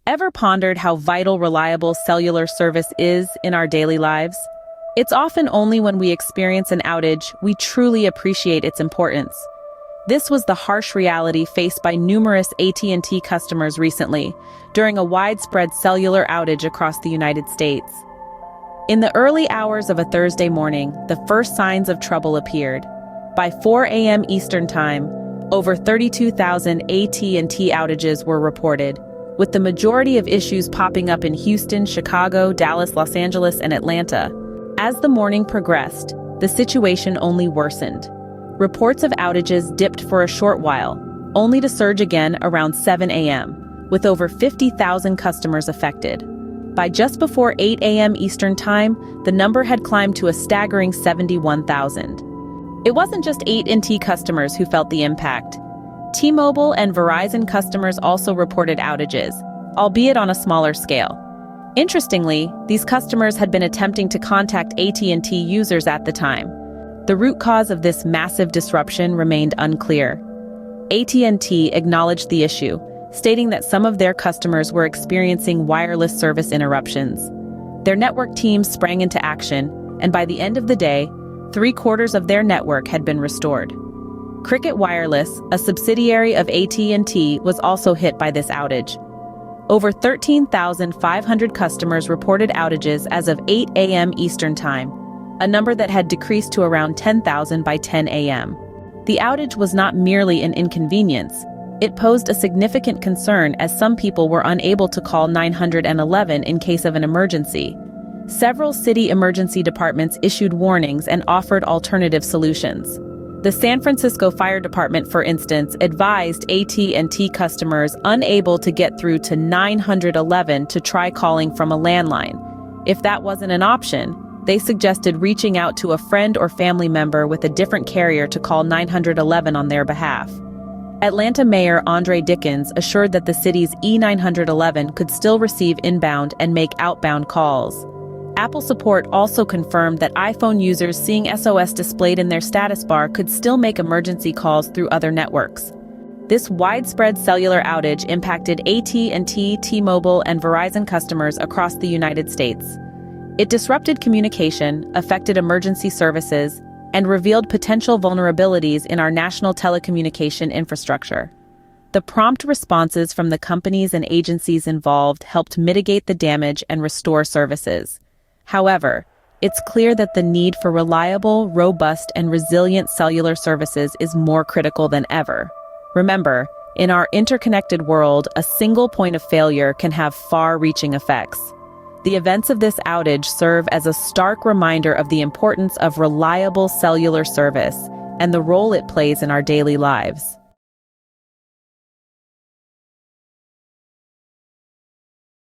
Ever pondered how vital reliable cellular service is in our daily lives? It's often only when we experience an outage we truly appreciate its importance. This was the harsh reality faced by numerous AT&T customers recently, during a widespread cellular outage across the United States. In the early hours of a Thursday morning, the first signs of trouble appeared. By 4 a.m. Eastern Time, over 32,000 AT&T outages were reported, with the majority of issues popping up in Houston, Chicago, Dallas, Los Angeles, and Atlanta. As the morning progressed, the situation only worsened. Reports of outages dipped for a short while, only to surge again around 7 a.m., with over 50,000 customers affected. By just before 8 a.m. Eastern Time, the number had climbed to a staggering 71,000. It wasn't just AT&T customers who felt the impact. T-Mobile and Verizon customers also reported outages, albeit on a smaller scale. Interestingly, these customers had been attempting to contact AT&T users at the time. The root cause of this massive disruption remained unclear. AT&T acknowledged the issue, stating that some of their customers were experiencing wireless service interruptions. Their network teams sprang into action, and by the end of the day, 3/4 of their network had been restored. Cricket Wireless, a subsidiary of AT&T, was also hit by this outage. Over 13,500 customers reported outages as of 8 a.m. Eastern Time, a number that had decreased to around 10,000 by 10 a.m. The outage was not merely an inconvenience. It posed a significant concern as some people were unable to call 911 in case of an emergency. Several city emergency departments issued warnings and offered alternative solutions. The San Francisco Fire Department, for instance, advised AT&T customers unable to get through to 911 to try calling from a landline. If that wasn't an option, they suggested reaching out to a friend or family member with a different carrier to call 911 on their behalf. Atlanta Mayor Andre Dickens assured that the city's E911 could still receive inbound and make outbound calls. Apple support also confirmed that iPhone users seeing SOS displayed in their status bar could still make emergency calls through other networks. This widespread cellular outage impacted AT&T, T-Mobile, and Verizon customers across the United States. It disrupted communication, affected emergency services, and revealed potential vulnerabilities in our national telecommunication infrastructure. The prompt responses from the companies and agencies involved helped mitigate the damage and restore services. However, it's clear that the need for reliable, robust, and resilient cellular services is more critical than ever. Remember, in our interconnected world, a single point of failure can have far-reaching effects. The events of this outage serve as a stark reminder of the importance of reliable cellular service and the role it plays in our daily lives.